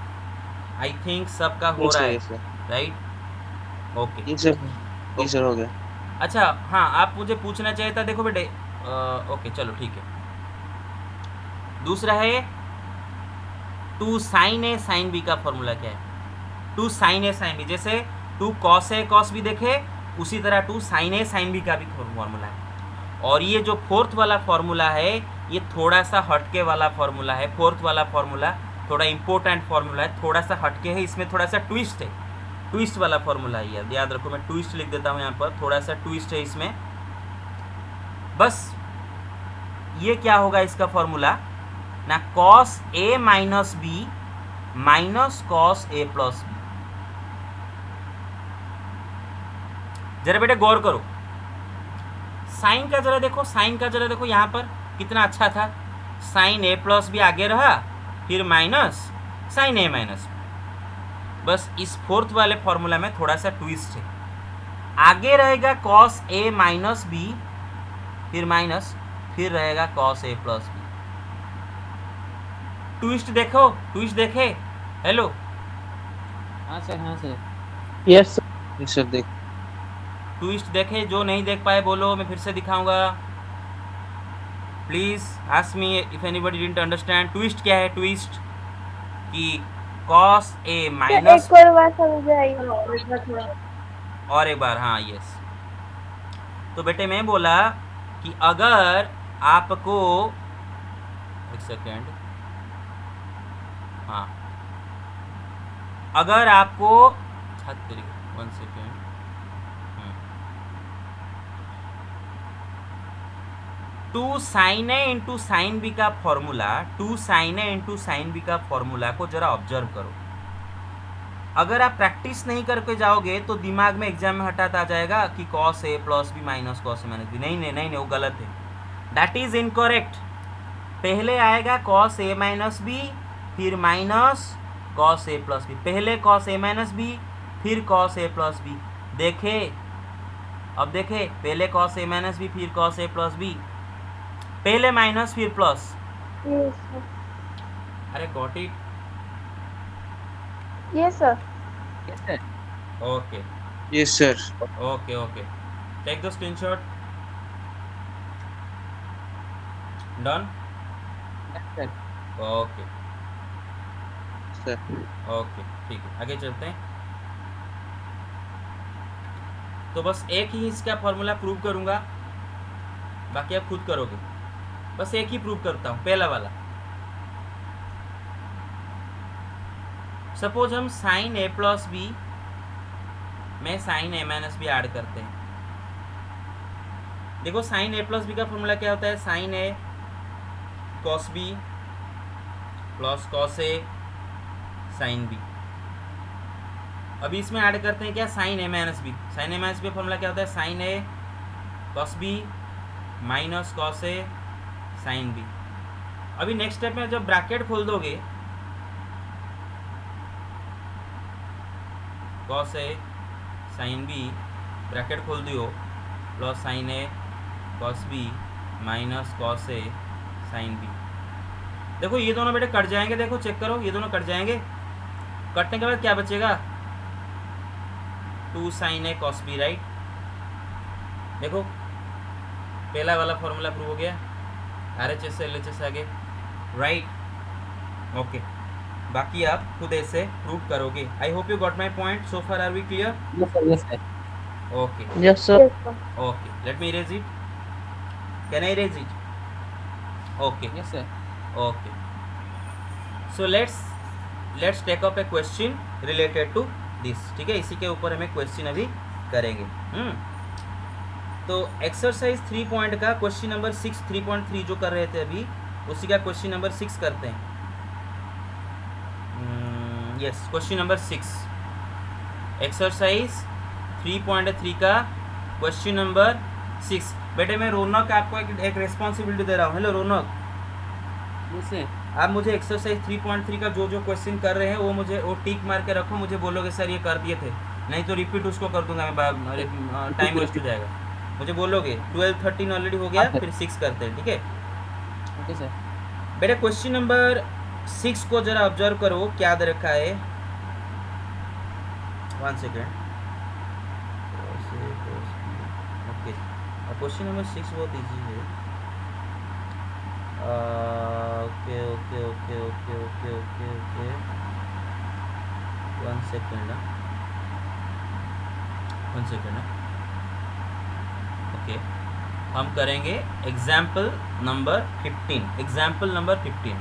आई थिंक सबका हो रहा है सर राइट। ओके ये सर ये सर हो गया। अच्छा हाँ, आप मुझे पूछना चाहिए था, देखो बेटे ओके चलो ठीक है। दूसरा है 2 साइन ए साइन बी का फॉर्मूला क्या है? 2 साइन ए साइन बी, जैसे 2 कॉस ए कॉस बी देखे उसी तरह 2 साइन ए साइन बी का भी फॉर्मूला है। और ये जो फोर्थ वाला फॉर्मूला है ये थोड़ा सा हटके वाला फॉर्मूला है। फोर्थ वाला फॉर्मूला थोड़ा इंपॉर्टेंट फॉर्मूला है, थोड़ा सा हटके है, इसमें थोड़ा सा ट्विस्ट है, ट्विस्ट वाला फॉर्मूला है ये, याद रखो। मैं ट्विस्ट लिख देता हूँ यहाँ पर, थोड़ा सा ट्विस्ट है इसमें। बस ये क्या होगा इसका फॉर्मूला ना, cos A minus B minus cos A plus B. जरा बेटे गौर करो, साइन का जरा देखो, साइन का जरा देखो, यहाँ पर कितना अच्छा था, साइन ए प्लस बी आगे रहा, फिर minus sine A minus B. बस इस फोर्थ वाले फॉर्मूला में थोड़ा सा ट्विस्ट है, आगे रहेगा कॉस ए माइनस बी फिर माइनस फिर रहेगा cos A plus B. Twist देखो, ट्विस्ट देखे, हेलो हाँ सर, हाँ सर। यस ये सर देख ट्विस्ट देखे, जो नहीं देख पाए बोलो, मैं फिर से दिखाऊंगा। Please ask me if anybody didn't understand. Twist क्या है? ट्विस्ट कि कॉस ए माइनस, एक और बार समझाइए। और एक बार, हाँ यस। तो बेटे मैं बोला कि अगर आपको, एक सेकेंड, हाँ, अगर आपको 1 सेकेंड, 2 साइन ए इंटू साइन बी का फॉर्मूला, 2 साइन ए इंटू साइन बी का फॉर्मूला को जरा ऑब्जर्व करो। अगर आप प्रैक्टिस नहीं करके जाओगे तो दिमाग में एग्जाम में हटाता आ जाएगा कि cos A plus B minus cos A minus B. नहीं नहीं नहीं, वो गलत है, दैट इज इनकरेक्ट। पहले आएगा कॉस ए माइनस बी फिर minus cos A plus B, पहले कॉस ए माइनस बी फिर कॉस ए प्लस बी। देखे, अब देखे, पहले कॉस ए माइनस बी फिर कॉस ए प्लस बी, पहले माइनस फिर प्लस। Yes, sir. अरे got it? Yes, sir. Yes sir. Okay ये sir okay okay, take the screenshot. Done? Yes sir. Okay sir okay ठीक है, आगे चलते हैं। तो बस एक ही इसका फॉर्मूला प्रूव करूंगा, बाकी आप खुद करोगे। बस एक ही प्रूव करता हूं, पहला वाला। सपोज हम साइन ए प्लस बी में sign A minus B add करते हैं। देखो साइन ए प्लस बी का फॉर्मूला क्या होता है, sine A cos B plus cos A sine B. अभी इसमें ऐड करते हैं क्या, sign A minus B. Sign A minus B का फॉर्मूला क्या होता है, साइन ए कॉस बी माइनस कॉस ए साइन बी। अभी नेक्स्ट स्टेप में जब ब्रैकेट खोल दोगे, cos A sine B bracket खोल दियो प्लस साइन ए कॉस बी माइनस कॉस ए साइन बी। देखो ये दोनों बेटे कट जाएंगे, देखो चेक करो, ये दोनों कट जाएंगे। कटने के बाद क्या बचेगा, 2 साइन ए कॉस बी, राइट। देखो पहला वाला फॉर्मूला प्रूव हो गया, RHS से LHS आगे, राइट। ओके, बाकी आप खुद ऐसे प्रूव करोगे। I hope you got my point so far. Are we clear? Yes sir, yes sir. Okay yes sir. Yes, sir. Okay, let me erase it. Can I erase it? Okay yes sir. Okay, so let's take up a question related to this. ठीक है, इसी के ऊपर हमें question अभी करेंगे। तो exercise 3 point का क्वेश्चन नंबर 6 3.3 जो कर रहे थे अभी, उसी का क्वेश्चन नंबर 6 करते हैं। यस, क्वेश्चन नंबर 6, एक्सरसाइज 3.3 का क्वेश्चन नंबर 6। बेटे मैं रौनक आपको एक रिस्पॉन्सिबिलिटी दे रहा हूँ। हेलो रौनक, मुझसे आप मुझे एक्सरसाइज 3.3 का जो जो क्वेश्चन कर रहे हैं वो टिक मार के रखो, मुझे बोलोगे सर ये कर दिए थे, नहीं तो रिपीट उसको कर दूंगा मैं, टाइम वेस्ट हो जाएगा। मुझे बोलोगे 12 13 ऑलरेडी हो गया, फिर 6 करते हैं, ठीक है ओके सर। बेटा। क्वेश्चन नंबर 6 को जरा ऑब्जर्व करो क्या दे रखा है। 1 सेकेंड। ओके, क्वेश्चन नंबर 6 बहुत इजी है। Okay okay okay okay okay okay okay 1 second, 1 second. Okay, हम करेंगे example number 15। Example number 15,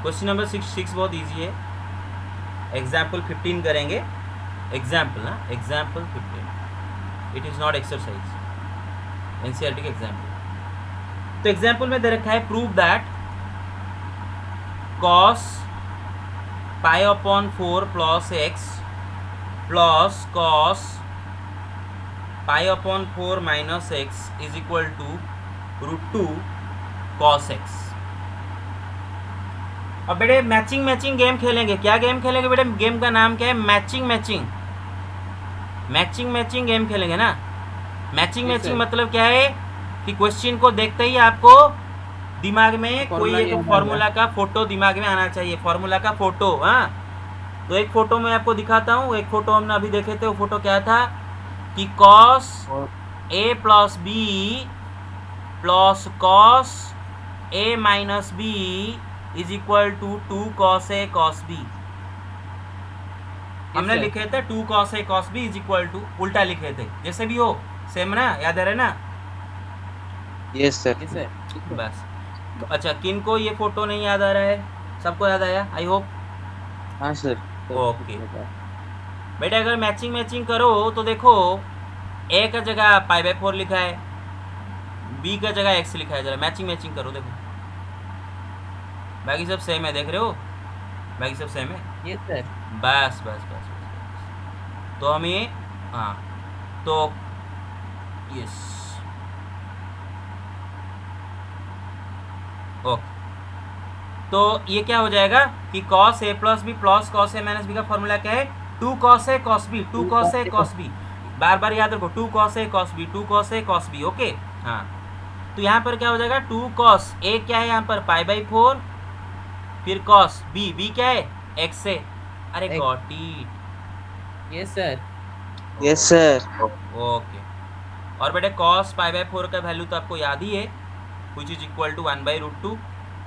question number 6 बहुत इजी है। एग्जाम्पल 15 करेंगे। एग्जाम्पल ना, example 15, it is not exercise, NCERT का एग्जाम्पल। तो एग्जाम्पल में दे रखा है prove that cos pi upon 4 plus x plus cos pi upon 4 minus x is equal to √2 cos x। अब बेटे मैचिंग गेम खेलेंगे। क्या गेम खेलेंगे बेटे? गेम का नाम क्या है? मैचिंग गेम खेलेंगे ना। मैचिंग मतलब क्या है कि क्वेश्चन को देखते ही आपको दिमाग में कोई एक फॉर्मूला का फोटो दिमाग में आना चाहिए, फॉर्मूला का फोटो। हाँ, तो एक फोटो मैं आपको दिखाता हूँ। एक फोटो हमने अभी देखे थे, वो फोटो क्या था कि cos a plus B plus cos a minus B is equal to 2 cos a cos b। हमने लिखे थे 2 cos a cos b is equal to, उल्टा लिखे थे, जैसे भी हो सेम ना, याद आ रहा है ना? Yes sir. बस। तो अच्छा, किन को ये फोटो नहीं याद आ रहा है? सबको याद आया आई होप। हाँ सर। ओके बेटा, अगर मैचिंग करो तो देखो ए का जगह π/4 लिखा है, बी का जगह x लिखा है। जरा मैचिंग करो, देखो बाकी सब सेम है, देख रहे हो? बाकी सब सेम है। Yes sir. बस। तो हम ये, हाँ तो यस, ओके। तो ये क्या हो जाएगा कि cos a plus B plus cos a minus B का फॉर्मूला क्या है? 2 cos a cos b, 2 cos a cos b। बार याद रखो, 2 cos a cos b, 2 cos a cos b। Okay, हाँ। तो यहाँ पर क्या हो जाएगा? 2 cos a क्या है यहाँ पर? π/4, फिर cos b क्या है? x से। अरे got it. Yes sir. Okay, और बेटे cos π/4 का वैल्यू तो आपको याद ही है, which is equal to 1/√2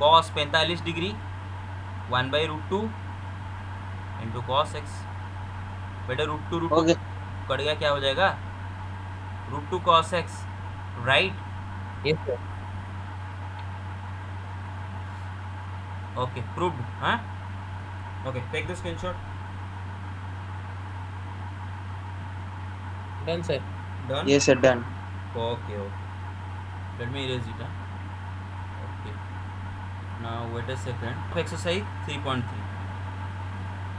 cos 45 degree 1/√2 into cos x। बेटे √2 ओके। कट गया, क्या हो जाएगा? √2 cos x, right? Yes sir. Okay, proved. हाँ, okay, take the screenshot. Done sir. Done. Yes sir, done. Okay. Let me erase it. Okay. Now wait a second. Exercise 3.3.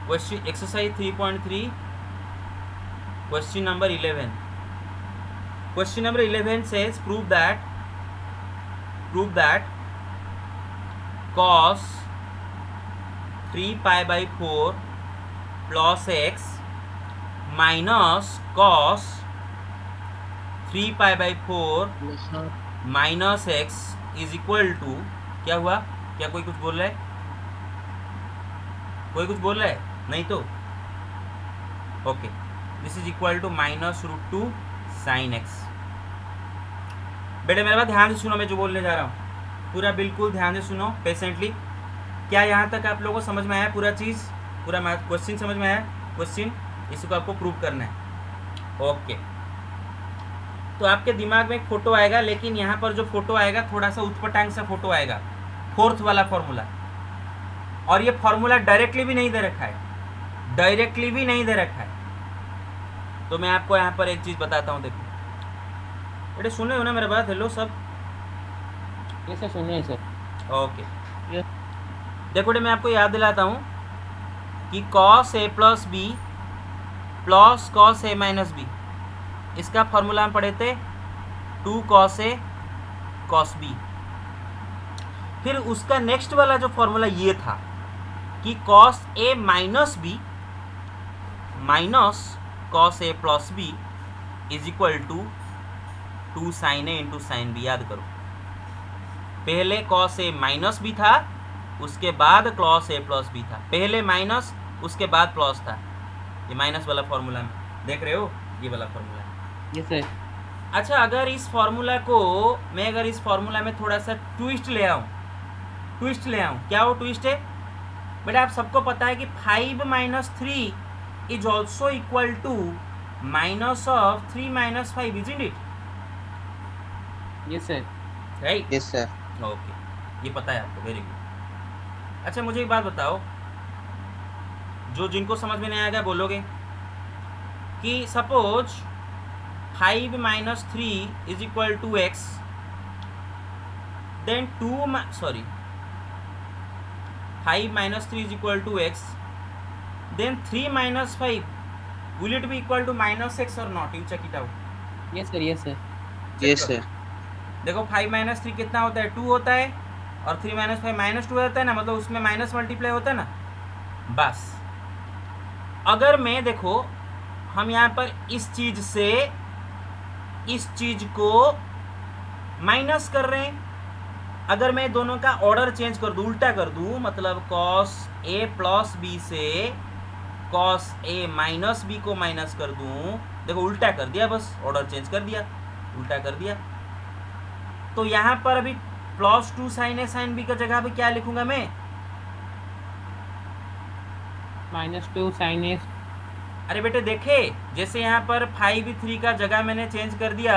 Question exercise 3.3. Question number 11. Question number 11 says prove that cos 3π/4 plus x minus cos 3π/4 minus x is equal to, क्या हुआ? क्या कोई कुछ बोल रहा है? कोई कुछ बोल रहा है? नहीं तो okay, this is equal to minus √2 sin x। बेटे मेरे बात ध्यान से सुनो, मैं जो बोलने जा रहा हूँ पूरा बिल्कुल ध्यान से सुनो पेशेंटली। क्या यहाँ तक आप लोगों को समझ में आया पूरा चीज़? पूरा क्वेश्चन समझ में आया? क्वेश्चन इसको आपको प्रूव करना है। ओके, तो आपके दिमाग में एक फोटो आएगा, लेकिन यहाँ पर जो फोटो आएगा थोड़ा सा उत्पटांग सा फोटो आएगा, 4th वाला फॉर्मूला। और ये फॉर्मूला डायरेक्टली भी नहीं दे रखा है, तो मैं आपको यहाँ पर एक चीज़ बताता हूँ। देखो बेटे, सुन रहे हो ना मेरे बात? हेलो सब? यस सर, सुनिए सर। Okay Yes. देखो बेटे मैं आपको याद दिलाता हूँ कि cos a plus B plus cos a minus B, इसका फॉर्मूला हम पढ़े थे 2 cos a cos b। फिर उसका नेक्स्ट वाला जो फॉर्मूला ये था कि cos a minus B minus cos a plus B is equal to 2 sin a into sine B. याद करो, पहले cos a माइनस बी था, उसके बाद cos a प्लस बी था, पहले माइनस उसके बाद प्लस था। ये माइनस वाला फॉर्मूला में देख रहे हो, ये वाला फॉर्मूला है। Yes sir. अच्छा, अगर इस फॉर्मूला को मैं अगर इस फॉर्मूला में थोड़ा सा ट्विस्ट ले आऊँ, क्या वो ट्विस्ट है बेटा? आप सबको पता है कि 5 minus 3 is also equal to minus of 3 minus 5, isn't it? Yes sir. Right? Yes, sir. Okay, ये पता है आपको, वेरी गुड। अच्छा मुझे एक बात बताओ, जो जिनको समझ में नहीं आएगा बोलोगे कि suppose 5 minus 3 is equal to x, then 5 minus 3 is equal to x, then 3 minus 5, will it be equal to minus x or not? You check it out. Yes sir. Yes sir. Yes, sir. देखो 5 minus 3 कितना होता है? 2 होता है, और 3 minus 5 minus 2 होता है ना, मतलब उसमें माइनस मल्टीप्लाई होता है ना। बस अगर मैं देखो, हम यहाँ पर इस चीज से इस चीज को माइनस कर रहे हैं। अगर मैं दोनों का ऑर्डर चेंज कर दूं, उल्टा कर दूं, मतलब cos a प्लस बी से cos a माइनस बी को माइनस कर दूं, देखो उल्टा कर दिया, बस ऑर्डर चेंज कर दिया, उल्टा कर दिया। तो यहाँ पर अभी plus 2 sign A sine B का जगह पे क्या लिखूंगा मैं? -2 sin a. अरे बेटे देखे, जैसे यहाँ पर 5 का जगह मैंने चेंज कर दिया,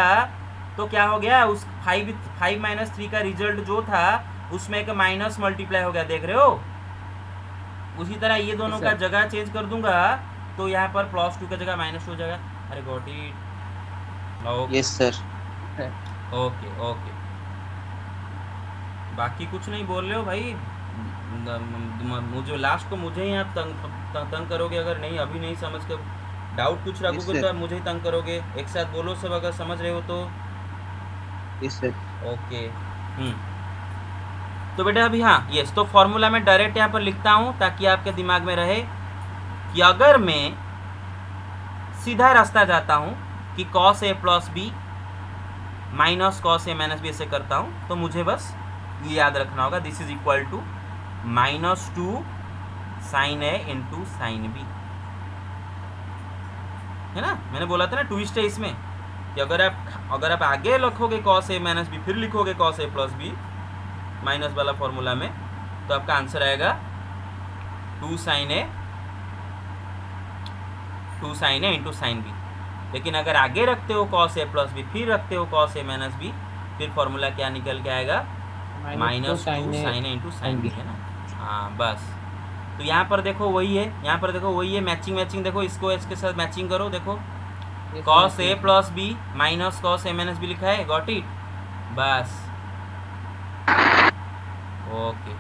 तो क्या हो गया? उस 5 माइनस 3 का रिजल्ट जो था उसमें एक माइनस मल्टीप्लाई हो गया, देख रहे हो? उसी तरह ये दोनों Yes, का sir. जगह चेंज कर दूंगा तो यहाँ पर प्लस 2 का जगह माइनस हो जाएगा। अरे got it. Okay Yes, sir. Okay okay, बाकी कुछ नहीं बोल रहे हो भाई? मुझे लास्ट को मुझे ही आप तंग करोगे, अगर नहीं अभी नहीं समझ कर डाउट कुछ रखोगे sir. तो आप मुझे ही तंग करोगे। एक साथ बोलो सब, अगर समझ रहे हो तो। Yes, sir. ओके तो बेटा अभी हाँ यस, तो फॉर्मूला में डायरेक्ट यहाँ पर लिखता हूँ ताकि आपके दिमाग में रहे कि अगर मैं सीधा रास्ता जाता हूँ कि cos a plus B minus cos a minus B ऐसे करता हूँ, तो मुझे बस ये याद रखना होगा, this is equal to -2 sin a into sine B, है ना? मैंने बोला था ना ट्विस्ट है इसमें कि अगर आप आगे लिखोगे cos a माइनस बी, फिर लिखोगे cos a plus B minus वाला फॉर्मूला में, तो आपका आंसर आएगा 2 sin a into sine B. लेकिन अगर आगे रखते हो cos a प्लस बी, फिर रखते हो cos a माइनस बी, फिर फॉर्मूला क्या निकल के आएगा? -2 sin a into sine B, है ना? हाँ बस। तो यहाँ पर देखो वही है, यहाँ पर देखो वही है, मैचिंग देखो, इसको इसके साथ मैचिंग करो, देखो Yes, cos sir. a plus B minus cos a minus B लिखा है, गॉट इट? बस ओके।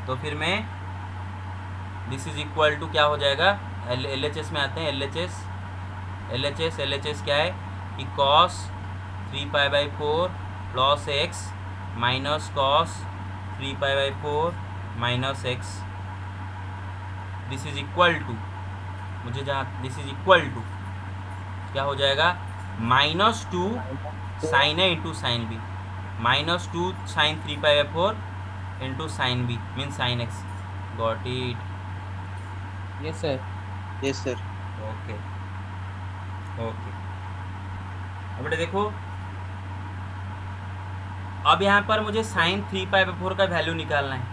तो फिर मैं दिस इज इक्वल टू क्या हो जाएगा? LHS में आते हैं, LHS क्या है कि cos 3π/4 plus X minus cos 3π/4 minus X, this is equal to, मुझे जहाँ दिस इज इक्वल टू क्या हो जाएगा? -2 sin a into sine B, -2 sin 3π/4 into sine B mean sine X, got it? Yes sir. Yes, sir. Okay okay. अब बेटे देखो, अब यहाँ पर मुझे sin 3π/4 का वैल्यू निकालना है।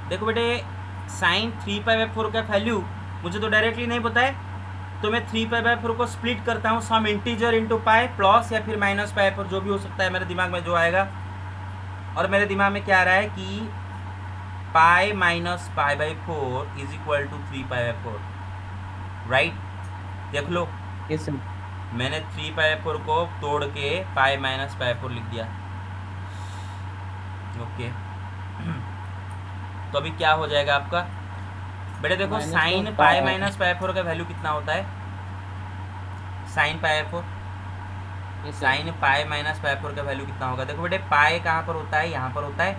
देखो बेटे, sin 3π/4 का वैल्यू मुझे तो डायरेक्टली नहीं पता है, तो मैं 3π/4 को स्प्लिट करता हूँ some integer into pi plus या फिर माइनस पाई पर, जो भी हो सकता है मेरे दिमाग में जो आएगा। और मेरे दिमाग में क्या आ रहा है कि pi minus π/4 is equal to 3π/4, right? देख लो, Yes sir. मैंने 3π/4 को तोड़ के पाई माइनस π/4 लिख दिया। ओके तो अभी क्या हो जाएगा आपका बेटे? देखो Minus साइन four पाई pi. माइनस पाई 4 का वैल्यू कितना होता है? Sine pi 4 Yes, sir. Sign pi minus pi 4 का वैल्यू कितना होगा? देखो बेटे पाई कहाँ पर होता है? यहाँ पर होता है।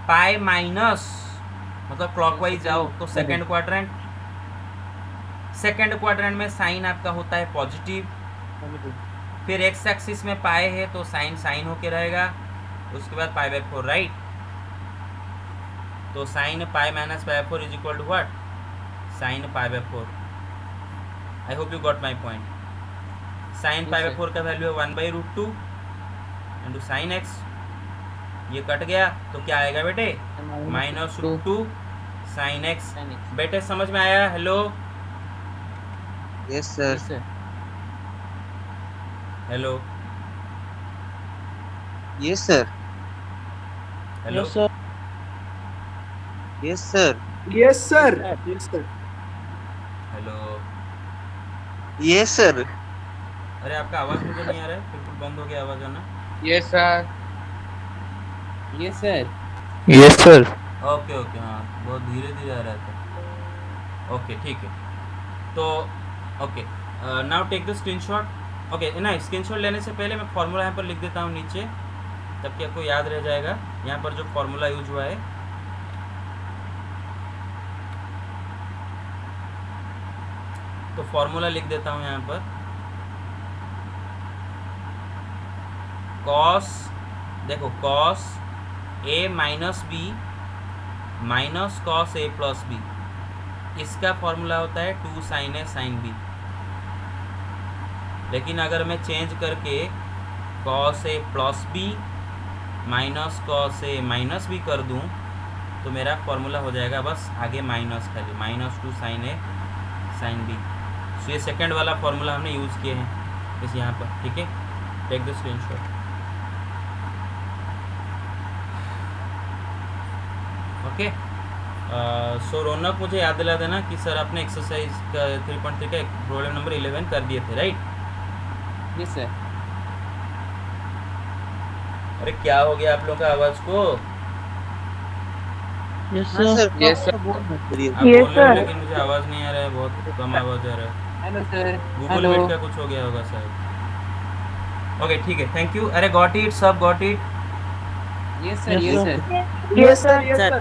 पाई माइनस मतलब क्लॉकवाइज जाओ तो सेकंड क्वाड्रेंट में साइन आपका होता है पॉजिटिव। फिर एक्स एक्सिस में पाए है तो साइन साइन होके रहेगा, उसके बाद पाई बाई 4, राइट? तो sine pi minus pi 4 is equal to what? Sine pi by 4। I hope you got my point. Sine Yes, pi by sir. 4 का वैल्यू है 1/√2 इंटू साइन एक्स। ये cut गया तो क्या आएगा बेटे? -√2 साइन एक्स। Sin x. बेटे समझ में आया? Hello Yes, sir. Yes, sir. Hello Yes, sir. Hello Yes, sir. Yes, sir. Yes, sir. Hello. Yes, sir. अरे आपका आवाज़ मुझे नहीं आ रहा है, बिल्कुल बंद हो गया आवाज़ आना। Yes sir. Yes, sir. Yes, sir. Okay okay, हाँ बहुत धीरे धीरे आ रहा था। ओके ठीक है, तो okay now take the screenshot. Okay ना, स्क्रीनशॉट लेने से पहले मैं फार्मूला यहाँ पर लिख देता हूँ नीचे, तब कि आपको याद रह जाएगा यहाँ पर जो फार्मूला यूज हुआ है। तो फार्मूला लिख देता हूँ यहाँ पर। कॉस, देखो cos A minus B minus cos A plus B, इसका फॉर्मूला होता है 2 साइन ए साइन बी। लेकिन अगर मैं चेंज करके cos A plus B minus cos A minus B कर दूं तो मेरा फॉर्मूला हो जाएगा बस आगे माइनस, खाली -2 साइन ए साइन बी। सो ये सेकंड वाला फॉर्मूला हमने यूज़ किए हैं इस यहाँ पर, ठीक है? Take the screenshot. Okay, so Raunak मुझे याद दिला देना कि सर आपने एक्सरसाइज का 3.3 का प्रॉब्लम नंबर 11 कर दिए थे, राइट? Yes, sir. अरे क्या हो गया आप लोग का आवाज़ को? Yes, sir. Yes, sir. आप Yes, बोल रहे हो sir. लेकिन मुझे आवाज़ नहीं आ रहा है, बहुत कम आवाज़ आ रहा है। Hello, sir. Google Hello. Meet का कुछ हो गया होगा शायद। ओके ठीक है, थैंक यू। अरे गॉट इट, सब got it. Yes, sir. Yes, sir. Yes, sir. Yes, sir.